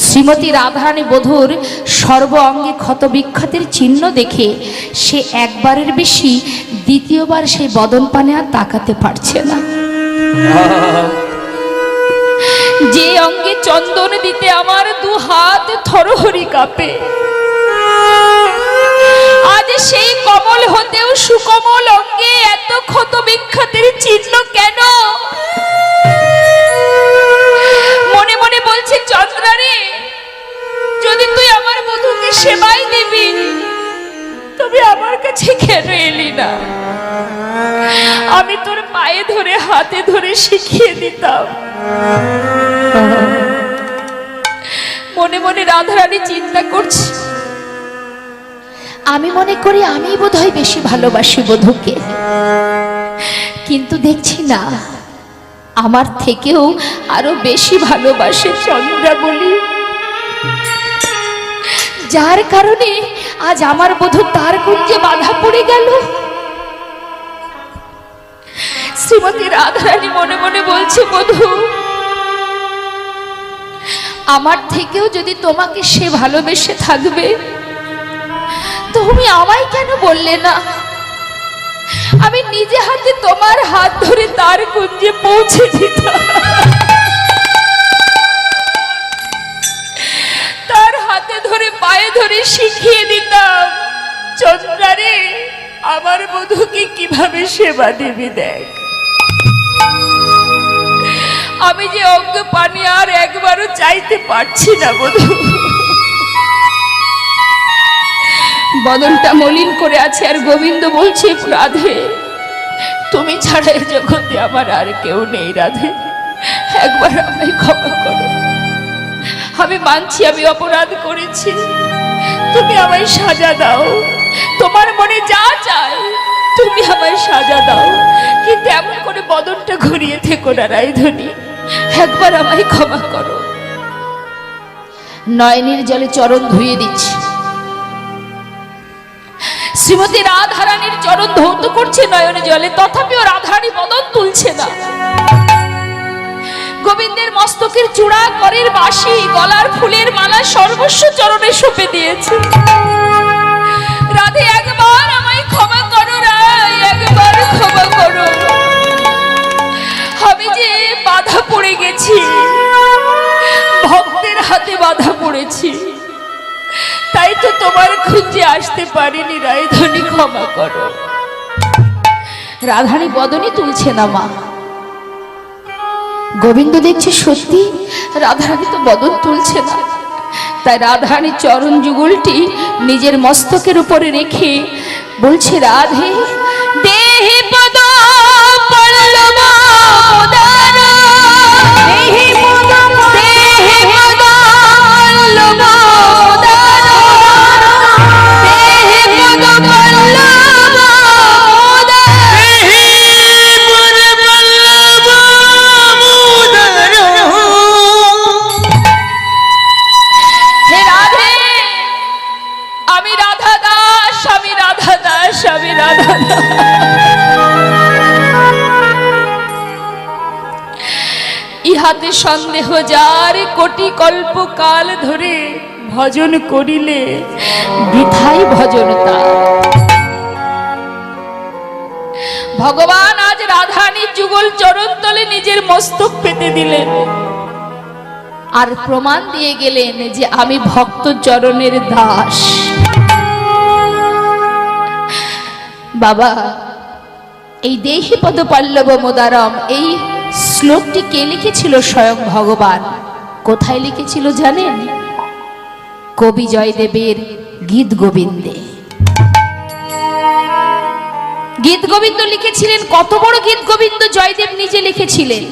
শ্রীমতী রাধারানী বধূর সর্ব অঙ্গে ক্ষত বিক্ষতের চিহ্ন দেখে সে একবারের বেশি দ্বিতীয়বার সেই বদন পানে আর তাকাতে পারছে না। যে অঙ্গে চন্দন দিতে আমার দু হাত থরহরি কাঁপে, আজ সেই কমল হতেও সুকমল অঙ্গে এত ক্ষত বিক্ষতের চিহ্ন কেন? মনে মনে বলছে, চন্দ্রা রে, যদি তুই আমার বধূকে সেবাই দিবি তবে আমার কাছে কেন এলি না? আমি তোর পায়ে ধরে হাতে ধরে শিখিয়ে দিতাম। মনে মনে রাধারানী চিন্তা করছে, আমি মনে করি আমি বোধহয় বেশি ভালোবাসি বধূকে, কিন্তু দেখছি না আমার থেকেও আরো বেশি ভালোবাসে চন্দ্রা বলি, যার কারণে আজ আমার বধূ তার কুঞ্জে বাধা পড়ে গেল। শ্রীমতী রাধারানী মনে মনে বলছে, বধূ, আমার থেকেও যদি তোমাকে সে ভালোবেসে থাকবে তুমি আমায় কেন বললে না? আমি নিজে হাতে তোমার হাত ধরে তার কুঞ্জে পৌঁছে দিতাম, তার হাতে ধরে পায়ে ধরে শিখিয়ে দিতাম, চন্দ্রা রে, আমার বধূকে কিভাবে সেবা দেবে দেখ। আমি যে অঙ্গ পানি আর একবারও চাইতে পারছি না বধূ। বদনটা মলিন করে আছে আর গোবিন্দ বলছে, রাধে, তুমি ছাড়া এই জগতে আমার আর কেউ নেই। রাধে, একবার আমায় ক্ষমা করো। আমি মানছি আমি অপরাধ করেছি, তুমি আমায় সাজা দাও। তোমার মনে যা চাই তুমি আমায় সাজা দাও, কিন্তু এমন করে বদনটা ঘুরিয়ে থেকো না রায়ধনী, একবার আমায় ক্ষমা করো। নয়নের জলে চরণ ধুয়ে দিচ্ছি। শ্রীমতী রাধারানীর চরণ ধৌত করছে নয়নে জলে, তথাপিও রাধারানী বদন তুলছে না। গোবিন্দের মস্তকের চূড়া, করের বাঁশি, গলার ফুলের মালা সর্বস্ব চরণে সঁপে দিয়েছে। রাধে, একবার আমায় ক্ষমা করো রায়, একবার ক্ষমা করো। আমি যে বাধা পড়ে গেছি, ভক্তের হাতে বাধা পড়েছি, তাই তো তোমার খুঁজে আসতে পারিনি রায়ধনী, ক্ষমা করো। রাধারানী বদনই তুলছে না মা। গোবিন্দ দেখছে সত্যি রাধারানী তো বদন তুলছে না, তাই রাধারানীর চরণ যুগলটি নিজের মস্তকের উপরে রেখে বলছে, রাধে, দেহি পদ পল্লব উদার, দেহি পদ পল্লব উদার, দেহি পদ পল্লব উদার, দেহি পদ পল্লব উদার। হে রাধে, আমি রাধা দাস, আমি রাধা দাস, আমি রাধা দাস। ইহাতে সন্দেহ যার, কোটি কল্প কাল ধরে ভজন করিলে বৃথাই ভজন তার। ভগবান আজ রাধারানীর যুগল চরণ তলে নিজের মস্তক পেতে দিলেন আর প্রমাণ দিয়ে গেলেন যে আমি ভক্ত চরণের দাস। বাবা, এই দেহি পদ পল্লব মোদারম, এই শ্লোকটি কে লিখেছিল? স্বয়ং ভগবান। কোথায় লিখেছিল জানেন? কবি জয়দেবের গীত গোবিন্দে। গীত গোবিন্দ লিখেছিলেন। কত বড় গীত গোবিন্দ জয়দেব নিজে লিখেছিলেন,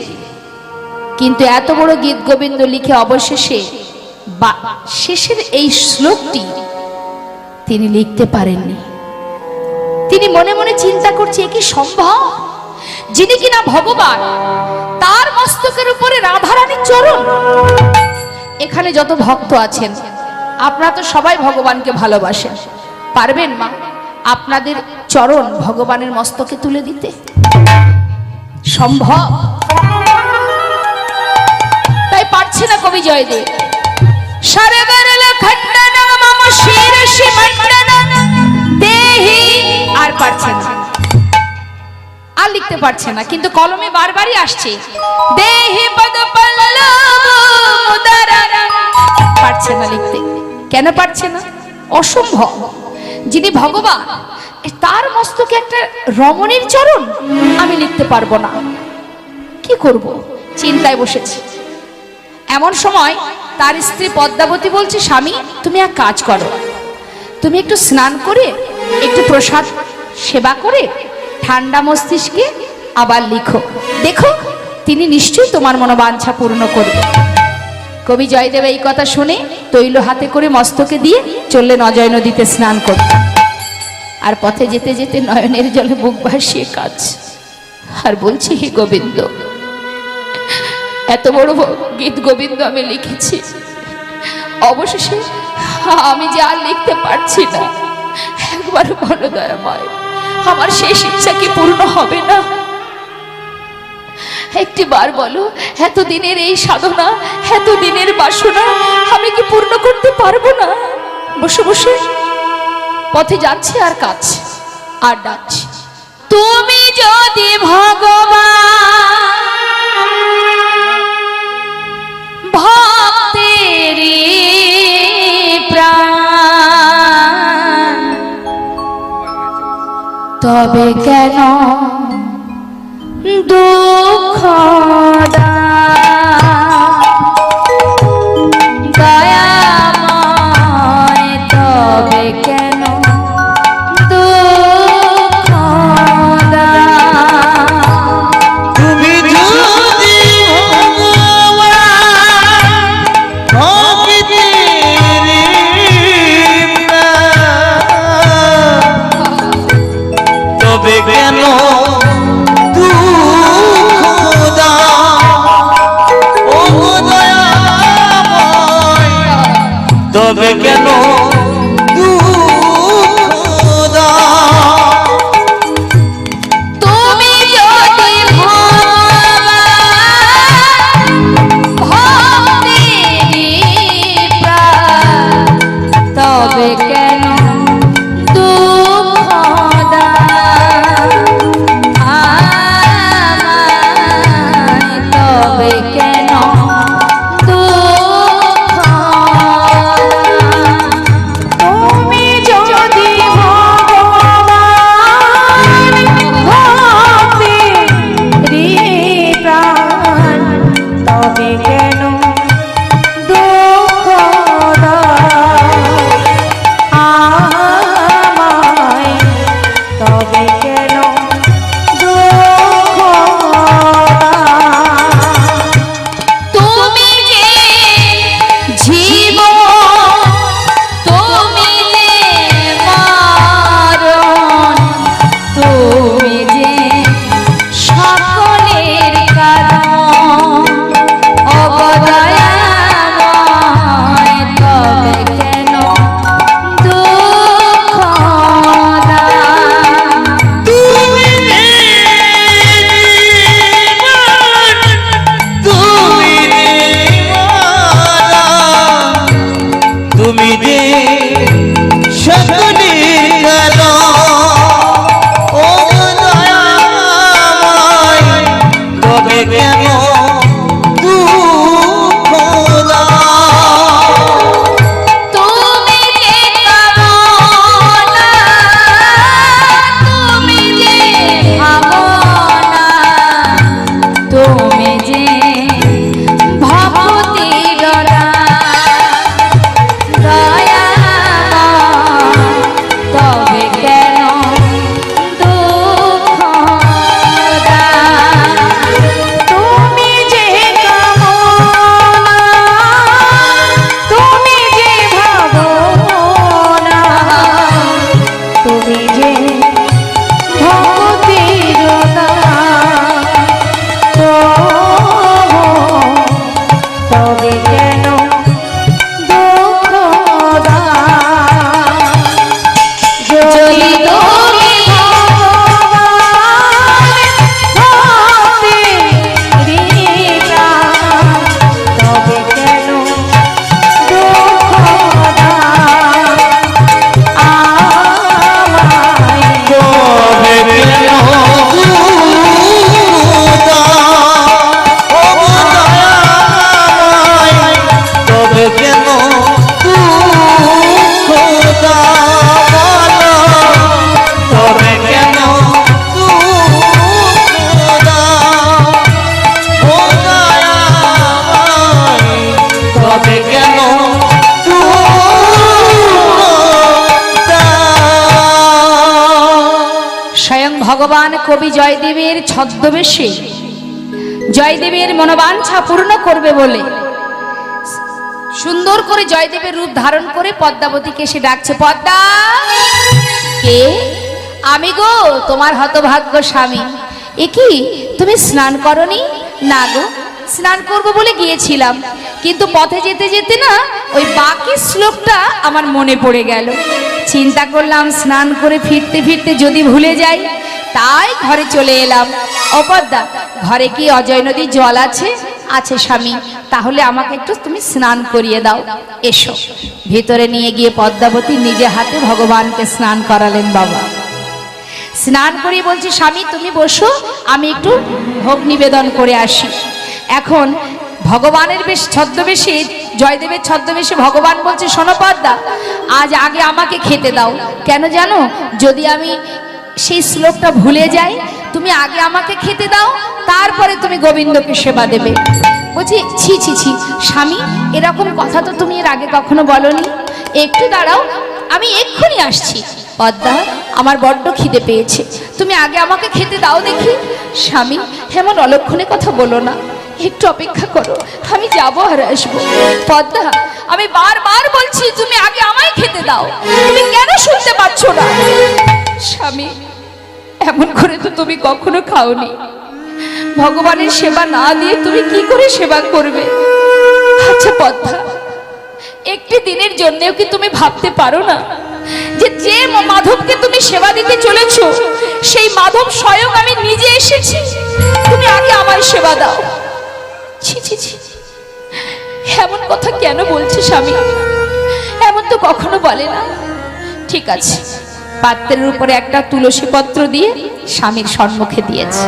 কিন্তু এত বড় গীত গোবিন্দ লিখে অবশেষে শেষের এই শ্লোকটি তিনি লিখতে পারেননি। তিনি মনে মনে চিন্তা করছে, এ কি সম্ভব? যিনি কিনা ভগবান, তার মস্তকের উপরে রাধারানীর চরণ। এখানে যত ভক্ত আছেন আপনারা তো সবাই ভগবানকে ভালোবাসেন, পারবেন মা আপনাদের চরণ ভগবানের মস্তকে তুলে দিতে? সম্ভব? তাই পারছে না কবি জয়দেব। সরবরল খণ্ডনং মম শিরসি মণ্ডনং দেহি। আর পারছে না, আর লিখতে পারছে না, কিন্তু কলমে বারবারই আসছে দেহি পদ পল্লব মুদরং। পারছে না লিখতে। কেন পারছে না? অসম্ভব। যিনি ভগবান, তার মস্তকে একটা রমণীর চরণ, আমি লিখতে পারবো না, কি করব? চিন্তায় বসেছি। এমন সময় তার স্ত্রী পদ্মাবতী বলছে, স্বামী তুমি এক কাজ করো, তুমি একটু স্নান করে একটু প্রসাদ সেবা করে ঠান্ডা মস্তিষ্কে আবার লিখো, দেখো তিনি নিশ্চয়ই তোমার মনোবাঞ্ছা পূর্ণ করবে। কবি জয়দেব এই কথা শুনে তৈল হাতে করে মস্তকে দিয়ে চললেন অজয় নদীতে স্নান করতে। আর পথে যেতে যেতে নয়নের জলে বুক ভাসিয়ে কাঁদছে আর বলছে, হে গোবিন্দ, এত বড় গীত গোবিন্দ আমি লিখেছি, অবশেষে আমি যে আর লিখতে পারছি না, একবার বলো দয়াময়, আমার শেষ ইচ্ছা কি পূর্ণ হবে না? একটি বার বলো, এত দিনের এই সাধনা, এত দিনের বাসনা আমি কি পূর্ণ করতে পারবো না? বসে বসে পথে যাচ্ছে আর কাছে আর ডাকছে, তুমি যদি ভগবান ভক্তেরি প্রাণ, তবে কেন দুঃখ দয়াময়, তবে কেন দুঃখ? তুমি যদি তবে কেন তবে কেন তুমি যদি ভক্তেরি প্রাণ, তবে কেন দুঃখ আমায়, তবে কেন দুঃখ? ভগবান কবি জয়দেবের ছদ্মবেশে জয়দেবের মনোবাঞ্ছা পূর্ণ করবে বলে সুন্দর করে জয়দেবের রূপ ধারণ করে পদ্মাবতীকে সে ডাকছে, পদ্মা। কে? আমি গো, তোমার হতভাগ্য স্বামী। এ কি, তুমি স্নান করনি? না গো, স্নান করবো বলে গিয়েছিলাম, কিন্তু পথে যেতে যেতে না ওই বাকি শ্লোকটা আমার মনে পড়ে গেল। চিন্তা করলাম স্নান করে ফিরতে ফিরতে যদি ভুলে যাই, তাই ঘরে চলে এলাম। ও পদ্মা, ঘরে কি অজয় নদীর জল আছে? আছে স্বামী, তাহলে আমাকে একটু তুমি স্নান করিয়ে দাও। এসো। ভিতরে নিয়ে গিয়ে পদ্মাবতী নিজে হাতে ভগবানকে স্নান করালেন বাবা। স্নান করিয়ে বলছি, স্বামী তুমি বসো, আমি একটু ভোগ নিবেদন করে আসি। এখন ভগবানের বেশ ছদ্মবেশে, জয়দেবের ছদ্মবেশে ভগবান বলছে, শোনো পদ্মা, আজ আগে আমাকে খেতে দাও। কেন জানো? যদি আমি সেই শ্লোকটা ভুলে যাই, তুমি আগে আমাকে খেতে দাও, তারপরে তুমি গোবিন্দকে সেবা দেবে। বলছি, ছি ছি ছি স্বামী, এরকম কথা তো তুমি এর আগে কখনো বলনি। একটু দাঁড়াও, আমি এক্ষুনি আসছি। পদ্মা, আমার বড্ড খিদে পেয়েছে, তুমি আগে আমাকে খেতে দাও দেখি। স্বামী, এমন অলক্ষণে কথা বলো না, একটু অপেক্ষা করো, আমি যাবো আর আসবো। পদ্মা, আমি বারবার বলছি তুমি আগে আমায় খেতে দাও, তুমি কেন শুনতে পাচ্ছ না? স্বামী, এমন করে তো তুমি কখনো খাওনি, ভগবানের সেবা না দিয়ে তুমি কি করে সেবা করবে? আচ্ছা পদ্মা, একটি দিনের জন্যও কি তুমি ভাবতে পারো না যে যে মাধবকে তুমি সেবা দিতে চলেছো, সেই মাধব স্বয়ং আমি নিজে এসেছি, তুমি আগে আমার সেবা দাও। ছি ছি ছি, এমন কথা কেন বলছে স্বামী? এমন তো কখনো বলে না। ঠিক আছে, পাত্রের উপরে একটা তুলসী পত্র দিয়ে স্বামীর সম্মুখে দিয়েছে।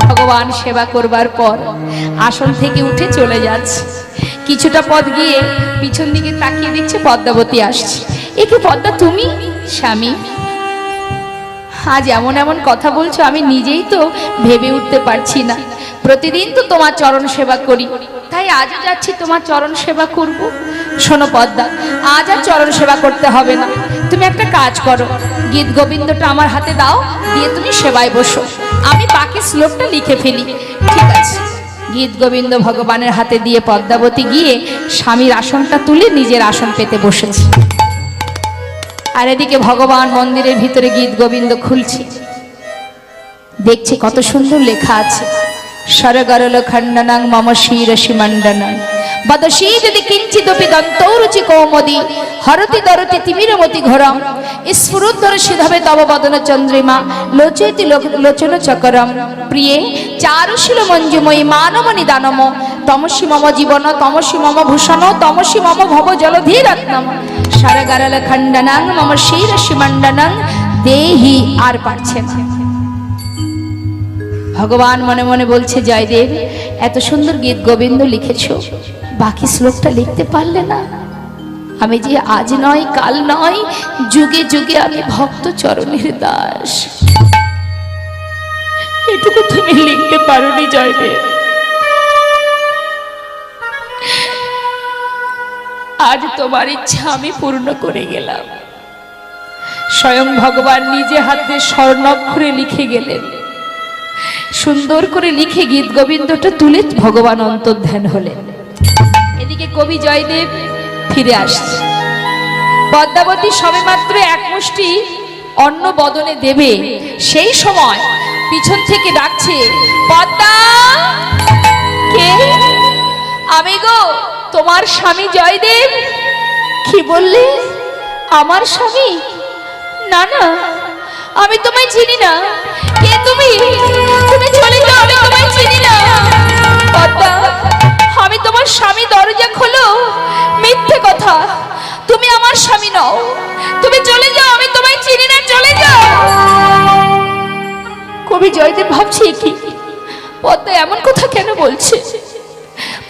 ভগবান সেবা করবার পর আসন থেকে উঠে চলে যাচ্ছে। কিছুটা পথ গিয়ে পিছন দিকে তাকিয়ে দেখছে পদ্মাবতী আসছে। এ কি পদ্মা তুমি? স্বামী, আজ এমন এমন কথা বলছো, আমি নিজেই তো ভেবে উঠতে পারছি না। প্রতিদিন তো তোমার চরণ সেবা করি, তাই আজও যাচ্ছি তোমার চরণ সেবা করব। শোনো পদ্মা, আজ আর চরণ সেবা করতে হবে না, তুমি একটা কাজ করো, গীত গোবিন্দটা আমার হাতে দাও, দিয়ে তুমি সেবায় বসো, আমি বাকি শ্লোকটা লিখে ফেলি। ঠিক আছে। গীত গোবিন্দ ভগবানের হাতে দিয়ে পদ্মাবতী গিয়ে স্বামীর আসনটা তুলে নিজের আসন পেতে বসেছে। আর এদিকে ভগবান মন্দিরের ভিতরে গীত গোবিন্দ খুলছে, দেখছে কত সুন্দর লেখা আছে, সরগরল খণ্ডনং মম শিরসি মণ্ডনং বদশী যদি কিঞ্চিদপি দন্তৌরুচি কৌমদি হরতি দরতি তিমিরমতি ঘোরম স্ফুরুদ্ধর সিধবে তব বদন চন্দ্রিমা লোচয়তি লোচন চকরম প্রিয়ে চারুশীল মঞ্জুময়ী মানব নিদানম তমসি মম জীবন তমসি মম ভূষণ তমসি মম ভব জলধি রত্নম সরগরল খণ্ডনং মম শিরসি মণ্ডনং দেহি। আর পারছে না। ভগবান মনে মনে বলছে, জয়দেব, এত সুন্দর গীত গোবিন্দ লিখেছ, বাকি শ্লোকটা লিখতে পারলে না? আমি যে আজ নয় কাল নয়, যুগে যুগে আমি ভক্ত চরণের দাস, এটুকু তুমি লিখতে পারোনি জয়দেব। আজ তোমার ইচ্ছা আমি পূর্ণ করে গেলাম। স্বয়ং ভগবান নিজে হাতে স্বর্ণাক্ষরে লিখে গেলেন। সুন্দর করে লিখে গীত গোবিন্দটা তুলে ভগবান অন্তর্ধান হলেন। এদিকে কবি জয়দেব ফিরে আসছে। পদ্মাবতী সবেমাত্র এক মুষ্টি অন্ন বদনে দেবে, সেই সময় পিছন থেকে ডাকছে, পদ্মা। কে? আমি গো, তোমার স্বামী জয়দেব। কি বললে? আমার স্বামী? না না, আমি তোমায় চিনি না। কে তুমি? তুমি চলে যাও, আমি তোমায় চিনি না। পদ্মা, আমি তোমার স্বামী, দরজা খোলো। মিথ্যে কথা, তুমি আমার স্বামী নও, তুমি চলে যাও, আমি তোমায় চিনি না, চলে যাও। কবি জয়দেব ভাবছে, কি পদ্মা এমন কথা কেন বলছে?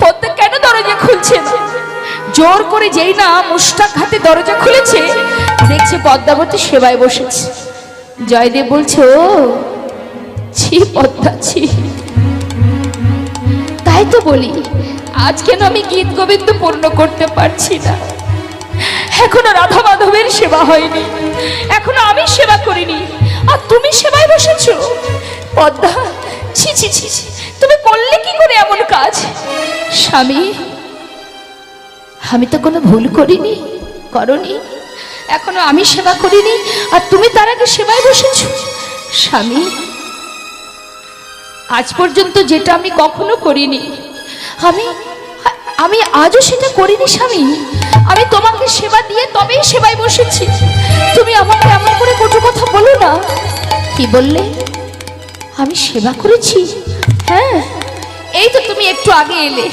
পদ্মা কেন দরজা খুলছে না? জোর করে যেই না মুষ্টাক হাতে দরজা খুলেছে, দেখছে পদ্মাবতী সেবায় বসেছে। জয়দেব বলছে, ও ছি পদ্মা, ছি। তাই তো বলি, আজ কেন আমি গীত গোবিন্দ পূর্ণ করতে পারছি না? এখনো রাধা মাধবের সেবা হয়নি, এখনো আমি সেবা করিনি, আর তুমি সেবায় বসেছো? পদ্মা, ছি ছি ছি ছি, তুমি করলে কি করে এমন কাজ? স্বামী, আমি তো কোনো ভুল করিনি। করনি, এখনো আমি সেবা করিনি আর তুমি তার আগে সেবায় বসেছো। স্বামী, আজ পর্যন্ত যেটা আমি কখনো করিনি, আমি আজও সেটা করিনি স্বামী। আমি তোমাকে সেবা দিয়ে তবেই সেবায় বসেছি। তুমি আমাকে এমন করে কটু কথা বলো না। কি বললে? আমি সেবা করেছি? হ্যাঁ, এই তো তুমি একটু আগে এলে,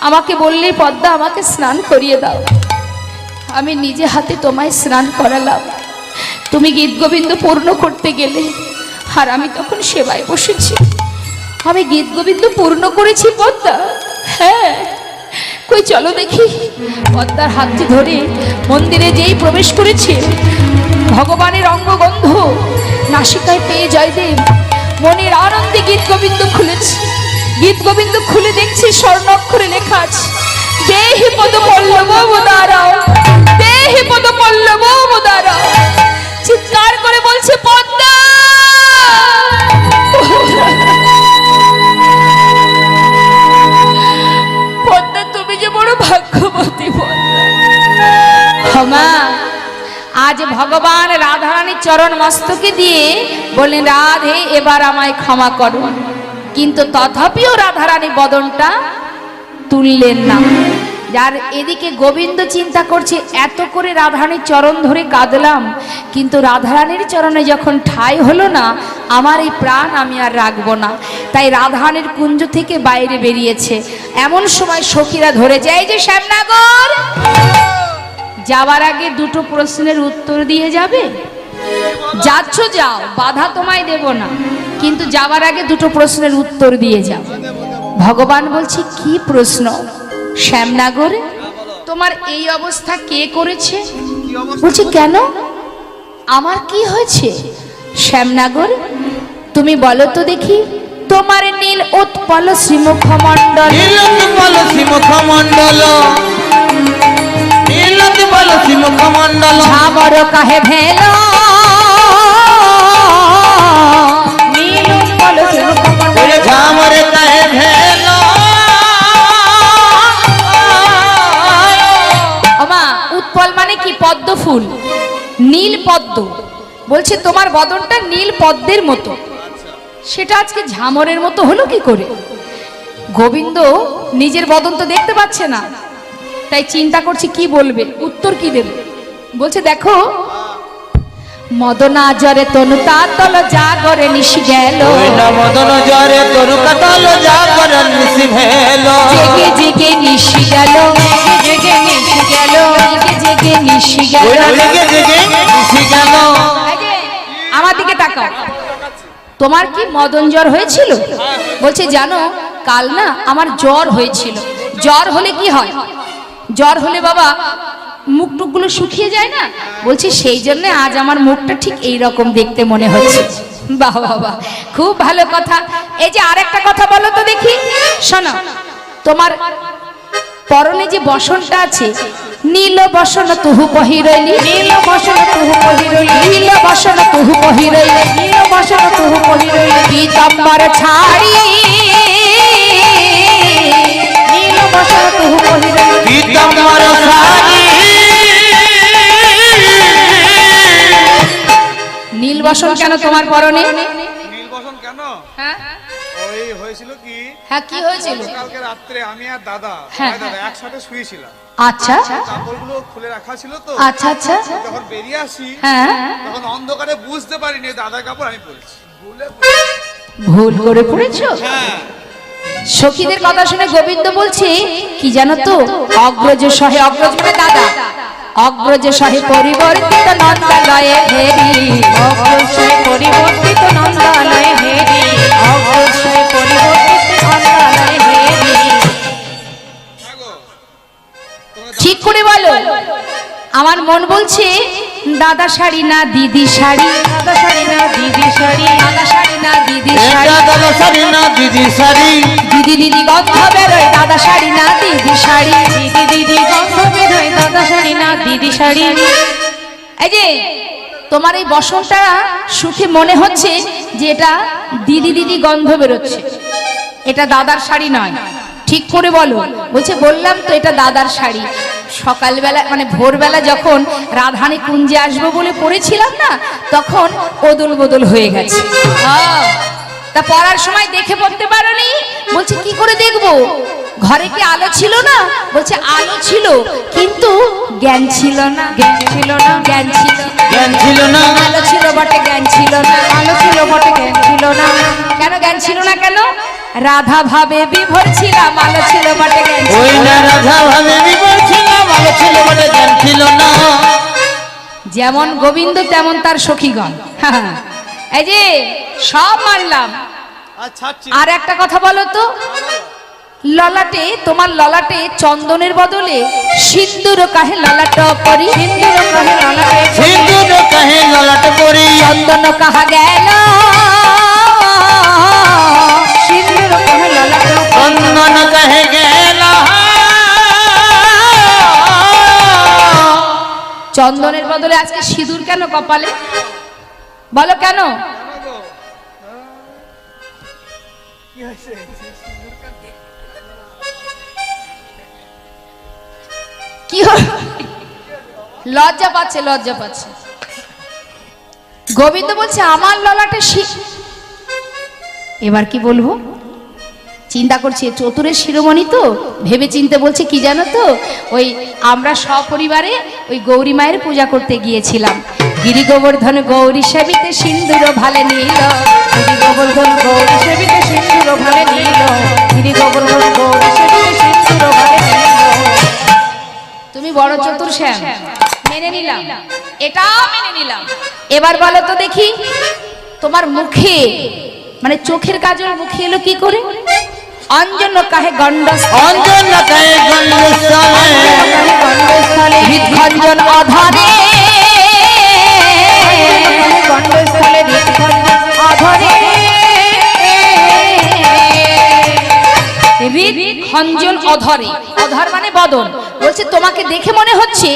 আমাকে বললে পদ্মা আমাকে স্নান করিয়ে দাও। আমি নিজে হাতে তোমায় স্নান করালাম। তুমি গীত গোবিন্দ পূর্ণ করতে গেলে আর আমি তখন সেবায় বসেছি। আমি গীত গোবিন্দ পূর্ণ করেছি পদ্মা। হ্যাঁ, কই চলো দেখি। পদ্মার হাতটি ধরে মন্দিরে যেই প্রবেশ করেছে, ভগবানের অঙ্গগন্ধ নাসিকায় পেয়ে জয়দেব মনের আনন্দে গীত গোবিন্দ খুলেছে। গীত গোবিন্দ খুলে দেখছি স্বর্ণ অক্ষরে লেখা আছে, দেহি পদ পল্লব দাঁড়াও, দেহি পদ পল্লব দাঁড়াও। চিৎকার করে বলছে পদ্মা, পদ্মা তুমি যে বড় ভাগ্যবতী। ক্ষমা, আজ ভগবান রাধারানীর চরণ মস্তকে দিয়ে বললেন, রাধে এবার আমায় ক্ষমা করো। কিন্তু তথাপিও রাধারানী বদনটা তুললেন না। যার এদিকে গোবিন্দ চিন্তা করছে, এত করে রাধারানীর চরণ ধরে কাঁদলাম, কিন্তু রাধারানীর চরণে যখন ঠাঁই হলো না, আমার এই প্রাণ আমি আর রাখবো না। তাই রাধারানীর কুঞ্জ থেকে বাইরে বেরিয়েছে। এমন সময় সখীরা ধরে যায় যে, শ্যামনগর যাওয়ার আগে দুটো প্রশ্নের উত্তর দিয়ে যাবে। যাচ্ছ যাও, বাধা তোমায় দেব না, কিন্তু যাওয়ার আগে দুটো প্রশ্নের উত্তর দিয়ে যাও। ভগবান বলছে, কি প্রশ্ন? শ্যামনগর, তোমার এই অবস্থা কে করেছে? বলছে, কেন, আমার কি হয়েছে? শ্যামনগর, তুমি বলো তো দেখি, তোমার নীল উৎপল শ্রীমুখমণ্ডল, নীল উৎপল শ্রীমুখমণ্ডল, নীল উৎপল শ্রীমুখমণ্ডল, ঝামর কাহে ভেল, নীল উৎপল শ্রীমুখমণ্ডল, ঝামর কাহে ভেল। ওমা, উৎপল মানে কি? পদ্ম ফুল, নীল পদ্ম। বলছে তোমার বদনটা নীল পদ্মের মতো, সেটা আজকে ঝামরের মতো হলো কি করে? গোবিন্দ নিজের বদন তো দেখতে পাচ্ছে না, তাই চিন্তা করছে কি বলবে, উত্তর কি দেবে। বলছে, দেখো, মদনা জরে তনু তাতল জাগরে নিশি গেল, মদন জরে তরু কাতল জাগরে নিশি গেল, জেগে জেগে নিশি গেল, জেগে নিশি গেল, জেগে জেগে নিশি গেল, জেগে জেগে নিশি গেল। আমার দিকে তাকাও, তোমার কি মদন জ্বর হয়েছিল? বলছে, জানো, কাল না আমার জ্বর হয়েছিল। জ্বর হলে কি হয়? জ্বর হলে বাবা মুখ টুকগুলো শুকিয়ে যায় না? বলছি, সেই জন্য আজ আমার মুখটা ঠিক এই রকম দেখতে মনে হচ্ছে। বাহ বাবা, খুব ভালো কথা। এই যে আরেকটা কথা বলো তো দেখি, শোনো, তোমার পরনে যে বসনটা আছে, নীল বসন তুহু পহিরইলি, নীল বসন তুহু পহিরইলি, নীল বসন তুহু পহিরইলি, নীল বসন তুহু পহিরইলি, পীতাম্বর ছাড়ি, নীল বসন তুহু পহিরইলি, পীতাম্বর ছাড়ি। নীল বসন কেন তোমার পরনে? নীলবসন কেন? হ্যাঁ ওই হয়েছিল কি, হ্যাঁ, কি হয়েছিল? কালকে রাত্রে আমি আর দাদা হ্যাঁ, দাদা একসাথে শুয়েছিলাম। আচ্ছা কাপড়গুলো খুলে রাখা ছিল তো, আচ্ছা আচ্ছা, যখন বেরিয়ে আসি হ্যাঁ, তখন অন্ধকারে বুঝতে পারিনি দাদার কাপড় আমি পরেছি। ভুল করে পড়েছো। হ্যাঁ, সখীদের কথা শুনে গোবিন্দ বলছে, কি জানো তো, অগ্রজ সহে, অগ্রজ মানে দাদা, অগ্রজ সহে পরিবর্তিত নন্দালয়ে হেরি, অগ্রজ সহে পরিবর্তিত নন্দালয়ে হেরি, অগ্রজ সহে পরিবর্তিত নন্দালয়ে হেরি। ঠিক করে বলো। আমার মন বলছে, দাদা শাড়ি না দিদি শাড়ি, দাদা শাড়ি না দিদি শাড়ি, দাদা শাড়ি না দিদি শাড়ি, দাদা শাড়ি না দিদি শাড়ি, দিদি দিদি গন্ধ বেরোয়, দাদা শাড়ি না দিদি শাড়ি, দিদি দিদি গন্ধ বেরোয়, দাদা শাড়ি না দিদি শাড়ি। এই যে তোমার এই বসনটা সুখে মনে হচ্ছে যে এটা দিদি দিদি গন্ধ বেরোচ্ছে, এটা দাদার শাড়ি নয়, ঠিক করে বলো। বলছে বললাম তো এটা দাদার শাড়ি। সকালবেলা মানে ভোরবেলা যখন রাধারানী কুঞ্জে আসবো বলে পড়েছিলাম না, তখন ওদল বদল হয়ে গেছে। তা পড়ার সময় দেখে পড়তে পারোনি? বলছে কি করে দেখবো, ঘরে কি আলো ছিল না? বলছে আলো ছিল কিন্তু জ্ঞান ছিল না, জ্ঞান ছিল না, জ্ঞান ছিল না, জ্ঞান ছিল না। আলো ছিল বটে জ্ঞান ছিল না, আলো ছিল বটে জ্ঞান ছিল না। কেন জ্ঞান ছিল না? কেন? রাধা ভাবে বিভোর ছিলাম, আলো ছিল বটে জ্ঞান ছিল ওই না রাধা ভাবে বিভোর ছিলাম, আলো ছিল বটে জ্ঞান ছিল না। যেমন গোবিন্দ তেমন তার সখীগণ। এই যে সব মানলাম, আর ছাড়ছি আর একটা কথা বলো তো, ললাটে তোমার ললাটে চন্দনের বদলে সিন্দুর কাহে ললাট পরি, সিন্দুর কাহে ললাটে সিন্দুর কাহে ললাট পরি, চন্দন কাহা গেল, সিন্দুর কাহে ললাট চন্দন কাহে গেল। চন্দনের বদলে আজকে সিঁদুর কেন কপালে? বলো কেন? কি লজ্জা পাচ্ছে, লজ্জা পাচ্ছে। গোবিন্দ বলছে আমার ললাটে এবার কি বলবো, চিন্তা করছে চতুরের শিরোমণি তো, ভেবে চিনতে বলছে কি জানো তো, ওই আমরা সপরিবারে ওই গৌরী মায়ের পূজা করতে গিয়েছিলাম। গিরি গোবর্ধন গৌরী সেবিতে সিন্দুর ভালে নিল, গিরি গোবর্ধন গৌরী সেবিতে সিন্দুর ভালে নিল, গিরি গোবর্ধন গৌরী সেবিতে সিন্দুর ভালে নিল। তুমি বড় চতুর শ্যাম, মেনে নিলাম, এটাও মেনে নিলাম। এবার বলো তো দেখি, তোমার মুখে মানে চোখের কাজল মুখে এলো কি করে? অঞ্জন কাহে গণ্ডস্থলে, অঞ্জন কাহে গণ্ডস্থলে হৃদভঞ্জন অধরে, গণ্ডস্থলে হৃদভঞ্জন অধরে, হৃদভঞ্জন অধরে, অধর মানে বদন। বলছে তোমাকে দেখে মনে হচ্ছে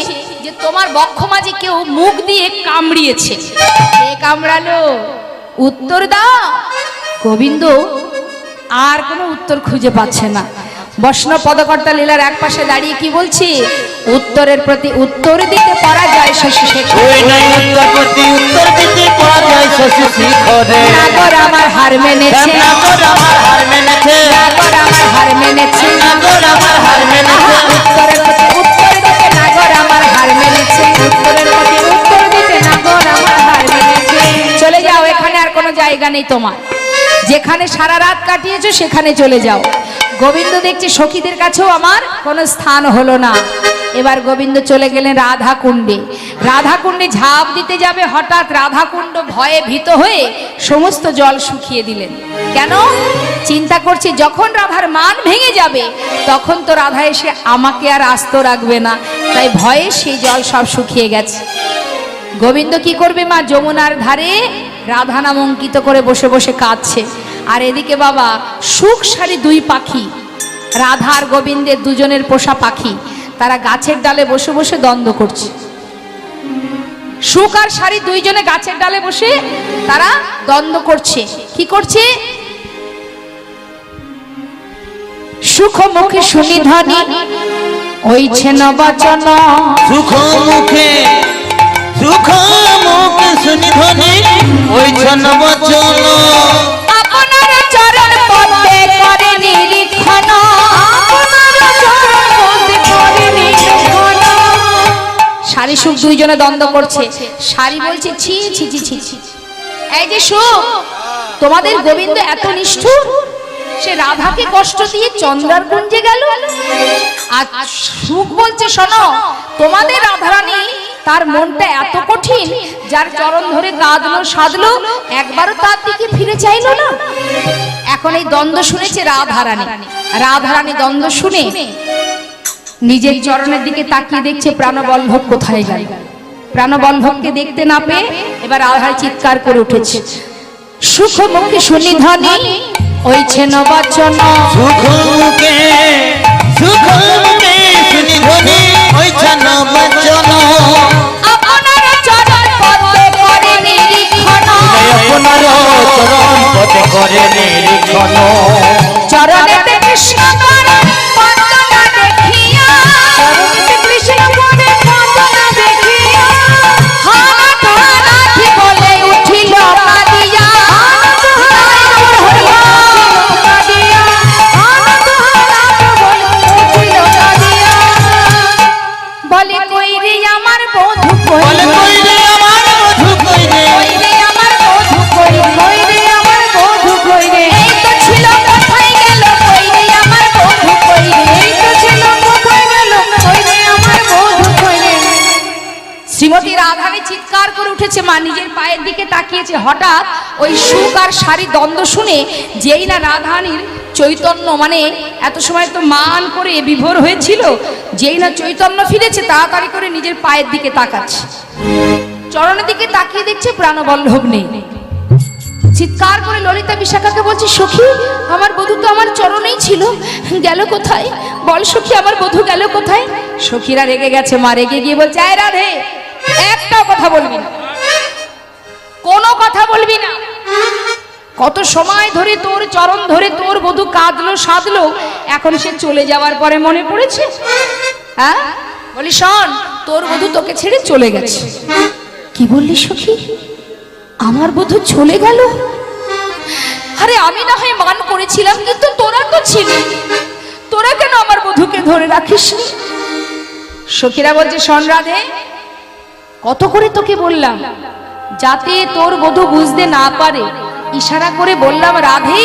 যে তোমার বক্ষ মাঝে কেউ মুখ দিয়ে কামড়িয়েছে। কে কামড়ালো? উত্তর দাও। গোবিন্দ আর কোনো উত্তর খুঁজে পাচ্ছে না। বৈষ্ণব পদকর্তা লীলার এক পাশে দাঁড়িয়ে কি বলছি, উত্তরের প্রতি উত্তর দিতে পারা যায় শশী শেখরে, ওই নাই উত্তর প্রতি উত্তর দিতে পারা যায় শশী শেখরে। নাগর আমার হার মেনেছে, নাগর আমার হার মেনেছে, নাগর আমার হার মেনেছে, নাগর আমার হার মেনেছে। উত্তরের প্রতি উত্তর দিতে নাগর আমার হার মেনেছে, উত্তরের প্রতি উত্তর দিতে নাগর আমার হার মেনেছে। চলে যাও, এখানে আর কোনো জায়গা নেই তোমার, যেখানে সারা রাত কাটিয়েছো সেখানে চলে যাও। গোবিন্দ দেখছে সখীদের কাছেও আমার কোনো স্থান হলো না। এবার গোবিন্দ চলে গেলেন রাধা কুণ্ডে। রাধা কুণ্ডে ঝাঁপ দিতে যাবে, হঠাৎ রাধা কুণ্ড ভয়ে ভীত হয়ে সমস্ত জল শুকিয়ে দিলেন। কেন? চিন্তা করছে যখন রাধার মান ভেঙে যাবে তখন তো রাধা এসে আমাকে আর আস্ত রাখবে না, তাই ভয়ে সেই জল সব শুকিয়ে গেছে। গোবিন্দ কি করবে? মা যমুনার ধারে রাধা নাম অঙ্কিত করে বসে বসে কাঁদছে। আর এদিকে বাবা সুখ সারি দুই পাখি, রাধা আর গোবিন্দের দুজনের পোষা পাখি, তারা গাছের ডালে বসে বসে দ্বন্দ্ব করছে। সুখ আর সারি দুইজনে গাছের ডালে বসে তারা দ্বন্দ্ব করছে। কি করছে? সুখ মুখে শুনি ধ্বনি ওইছে না বচন, সুখ মুখে শুনি ধ্বনি ওইছে না বচন। আপনার চরণ পদ্মে করে নিরীক্ষণ, আপনার চরণ পদ্মে করে নিরীক্ষণ। সারি সুখ দুইজনে দ্বন্দ্ব করছে। সারি বলছে ছি ছি ছি ছি ছি, এই যে সুখ, তোমাদের গোবিন্দ এত নিষ্ঠুর, সে রাধাকে কষ্ট দিয়ে চন্দ্রার কুঞ্জে গেল। আর সুখ বলছে শোনো, তোমাদের রাধারানী তার মনটা এত কঠিন, যার চরণ ধরে কাঁদলো সাধলো, একবারও তার দিকে ফিরে চাইলো না। এখন এই দ্বন্দ্ব শুনেছে রাধারানী। রাধারানী দ্বন্দ্ব শুনে নিজের চরণের দিকে তাকিয়ে দেখছে প্রাণবল্লভ কোথায় গেল। প্রাণবল্লভকে দেখতে না পেয়ে এবার রাধার চিৎকার করে উঠেছে, সুখ মুখে শুনি ধ্বনি ওইছে না বচন, সুখ মুখে শুনি ধ্বনি ওইছে না বচন। আপনার চরণ পদ্মে করে নিরীক্ষণ চরণেতে কৃষ্ণ করে বন্দনা দেখিয়া, চরণেতে কৃষ্ণ করে বন্দনা দেখিয়া, হাত হারাধি বলে উঠিল কাঁদিয়া, হাত হারাধি বলে উঠিল কাঁদিয়া, বলে কই রে আমার বধূ কই বলে কই রে আমার বধূ কই রে, কই রে আমার বধূ কই রে, কই রে আমার বধূ কই রে, এই তো ছিল কোথায় গেল কই রে আমার বধূ কই রে, এই তো ছিল কোথায় গেল কই রে আমার বধূ কই রে। শ্রীমতী রাধারানী চিৎকার করে উঠেছে, মা নিজের পায়ের দিকে তাকিয়েছে। হঠাৎ ওই সুখ আর শাড়ি দ্বন্দ্ব শুনে যেই না রাধারানীর চৈতন্য, মানে এত সময় তো মান করে বিভোর হয়েছিল, যেই না চৈতন্য ফিরেছে তাড়াতাড়ি করে নিজের পায়ের দিকে তাকাচ্ছে, চরণের দিকে তাকিয়ে দেখছে প্রাণবল্লভ নেই। চিৎকার করে ললিতা বিশাখাকে বলছে, সখী আমার বধূ তো আমার চরণেই ছিল, গেল কোথায়? বল সখী আমার বধূ গেল কোথায়? সখীরা রেগে গেছে, মা রেগে গিয়ে বলছে, আয় রাধে, একটাও কথা বলবি না, কোনো কথা বলবি না। কত সময় ধরে তোর চরণ ধরে তোর বধূ কাঁদলো সাধলো, এখন সে চলে যাওয়ার পরে মনে পড়েছে? হ্যাঁ, বলি শোন, তোর বধূ তোকে ছেড়ে চলে গেছে। কি বললি সখী, আমার বধূ চলে গেল? আরে আমি না হয় মান করেছিলাম, কিন্তু তোরা তো ছিলি, তোরা কেন আমার বধূকে ধরে রাখিস? সখীরা বলছে, শোন রাধে, কত করে তোকে বললাম যাতে তোর বধূ বুঝতে না পারে, ইশারা করে বললাম রাধে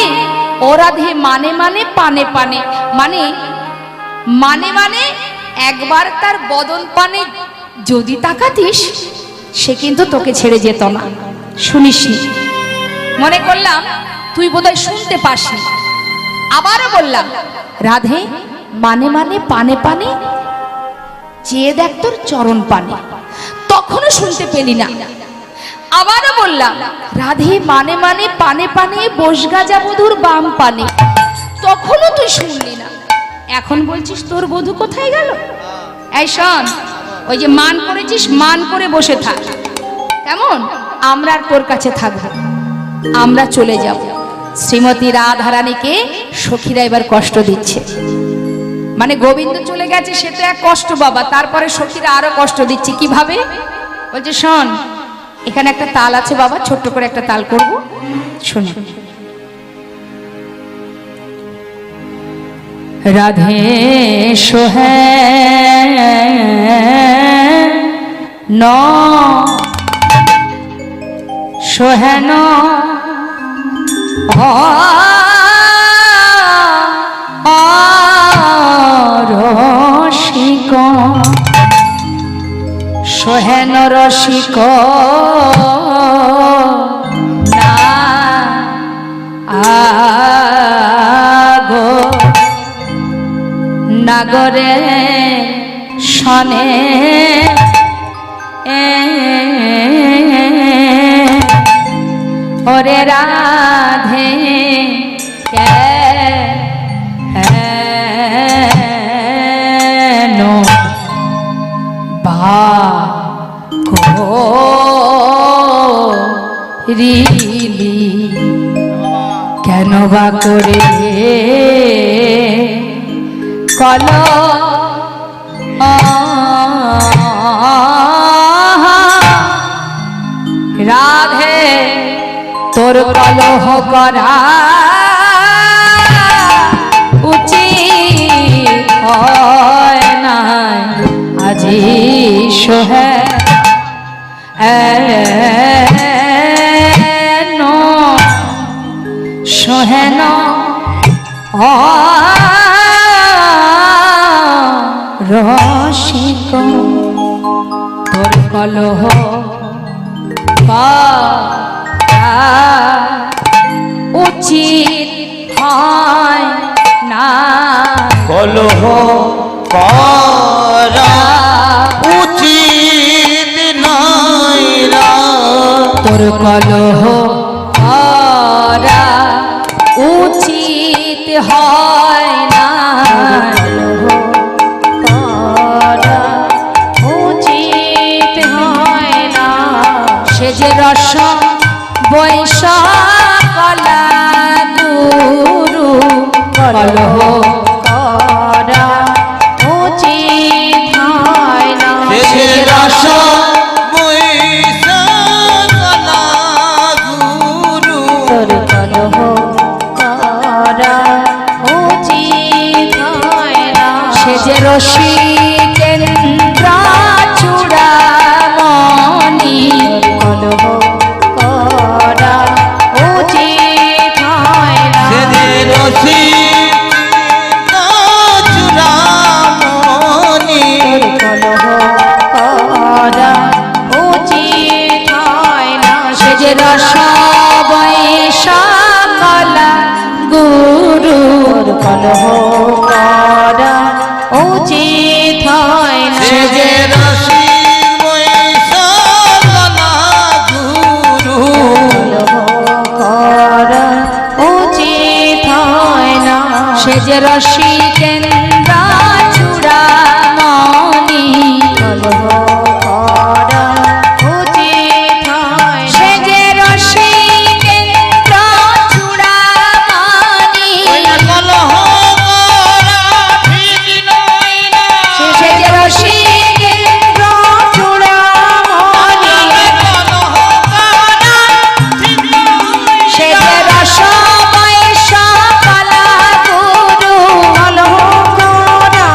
ও রাধে, মানে মানে পানে পানে, মানে মানে মানে একবার তার বদন পানে যদি তাকাতিস সে কিন্তু তোকে ছেড়ে যেত না। শুনিসনি? মনে করলাম তুই বোধহয় শুনতে পাসনি। আবারও বললাম রাধে, মানে মানে পানে পানে চেয়ে দেখ তোর চরণ পানে, তখনও শুনতে পেলি না। আবারও বললাম রাধে, মানে মানে পানে পানে বসগাজা বধূর বাম পানে, তখনও তুই শুনলি না। এখন বলছিস তোর বধূ কোথায় গেল? এই শোন, ওই যে মান করেছিস, মান করে বসে থাক। কেমন? আমরা আর তোর কাছে থাকবো, আমরা চলে যাব। শ্রীমতী রাধারানীকে সখীরা এবার কষ্ট দিচ্ছে, মানে গোবিন্দ চলে গেছে সে তো এক কষ্ট বাবা, তারপরে সখীরা আরো কষ্ট দিচ্ছে। কিভাবে? বলছে শোন, এখানে একটা তাল আছে বাবা, ছোট্ট করে একটা তাল করবো, শোনো। রাধে সোহে ন সোহেন রসিক, সোহেন রসিক না আগো নাগরে শনে ওরে রাধে কেন করিলি, কেন বা করে কল রাধে তোর কলহ করা উচিত হয় না, আজি সোহে সোহেন রসিক, তোর কলহ উচিত হয় না, কলহ করা উচিত নয় রা, তোর কলহ করা উচিত হয় না, উচিত হয় না, সে যে রস বৈশ কলা গুরু কলহ করা উচিত হয় না। সেজে রস বৈশালা গুরু কলহ করা উচিত হয় না। সেজে রসিকেন্দ্র চূড়ামণি কলহ করা উচিত হয় না। সেজে রসি চূড়ামণি কলহ করা উচিত হয় না। সেজে রস বৈশালা গুরু কলহ করা উচিত হয় না। সেজে রসি বৈশালা গুরু কলহ করা উচিত হয় না। সেজে রসিকেন্দ্র চূড়ামণি কলহ করা উচিত হয় না। সেজে রসিকেন্দ্র চূড়ামণি কলহ করা ঠিক নয় না। সেজে রসিকেন্দ্র চূড়ামণি কলহ করা ঠিক নয়। সেজে রস বৈশালা গুরু কলহ করা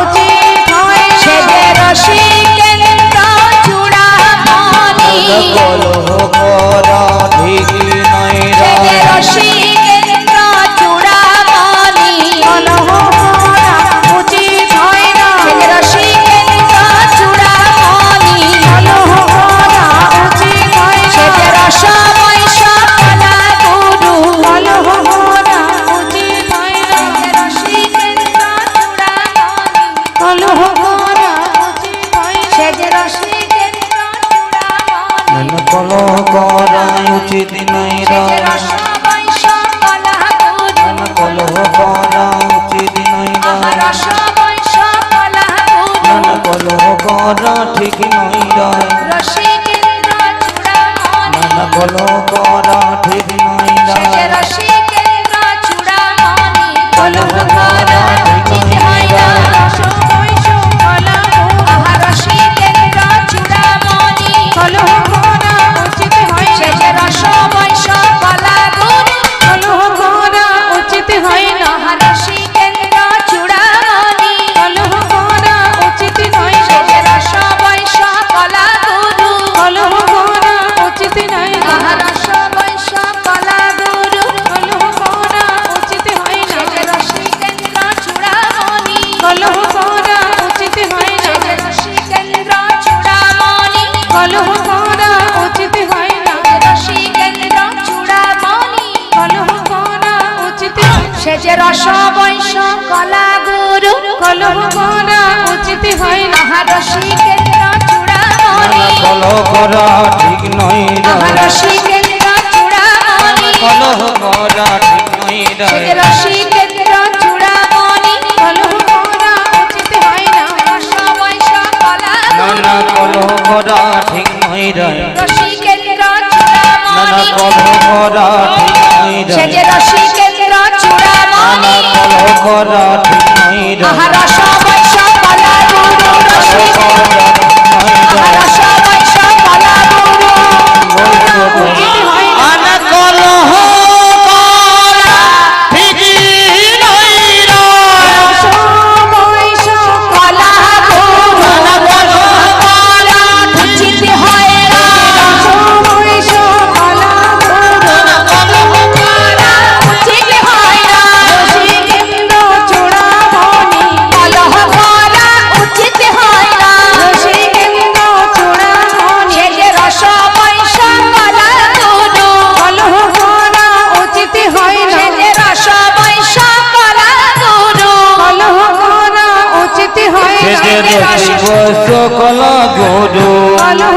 উচিত হয় না। সেজে রসিকেন্দ্র চূড়ামণি কলহ করা ঠিক নয় রে। সেজে রসিকেন্দ্র চূড়ামণি কলহ করা উচিত হয় না। সেজে রসিকেন্দ্র চূড়ামণি কলহ করা উচিত হয় না। সেজে রস বৈশালা গুরু কলহ করা উচিত হয় না। সেজে রসিকেন্দ্র চূড়ামণি কলহ করা উচিত হয় না। সেজে রসিকেন্দ্র চূড়ামণি কলহ করা উচিত নয় রে। সেজে রস বৈশালা গুরু কলহ করা উচিত নয় রে। রস বৈশালা গুরু কলহ করা ঠিক নয় রে। রসিকেন্দ্র চূড়ামণি কলহ করা ঠিক নয় সেজে রে। রসিকেন্দ্র চূড়ামণি কলহ করা উচিত হয় না। রস বৈশালা গুরু রসিকেন্দ্র চূড়ামণি কলহ করা উচিত হয় না। সেজে রস বৈশালা গুরু কলহ করা উচিত হয় না। রসিকেন্দ্র চূড়ামণি কলহ করা উচিত নয়। সেজে রস বৈশালা গুরু কলহ করা উচিত নয় না। রস বৈশালা গুরু কলহ করা উচিত হয় না। সেজে রসিকেন্দ্র চূড়ামণি কলহ করা উচিত হয় না। সেজে রসিকেন্দ্র চূড়ামণি কলহ করা উচিত হয় না। রসিকেন্দ্র চূড়ামণি কলহ করা উচিত হয় না। সেজে রস বৈশালা গুরু কলহ করা উচিত হয় না। রসিকেন্দ্র চূড়ামণি কলহ করা ঠিক নয় রে। রসিকেন্দ্র চূড়ামণি কলহ করা ঠিক নয় সেজে রে। রসিকেন্দ্র চূড়ামণি কলহ করা উচিত হয় না। রস বৈশালা নানা কলহ করা ঠিক নয় রে। রসিকেন্দ্র নানা চূড়ামণি কলহ করা ঠিক নয় রে। সেজে রসিকেন্দ্র চূড়ামণি কলহ করা ঠিক নয় রে। রস বৈশালা গুরু রসিকেন্দ্র রস বৈশালা গুরু উচিত হয় না। আনা কলহ করা ঠিক নয় রে। রস বৈশালা গুরু নানা কলহ করা উচিত হয় না। রস বৈশালা গুরু কলহ করা উচিত হয় না। রসিকেন্দ্র চূড়ামণি কলহ করা উচিত হয় না। রসিকেন্দ্র চূড়ামণি সেজে রস বৈশালা গুরু কলহ করা উচিত হয় না। সেজে রস বৈশালা গুরু কলহ করা উচিত হয় না। সেজে রসিব সকল গুরু কলহ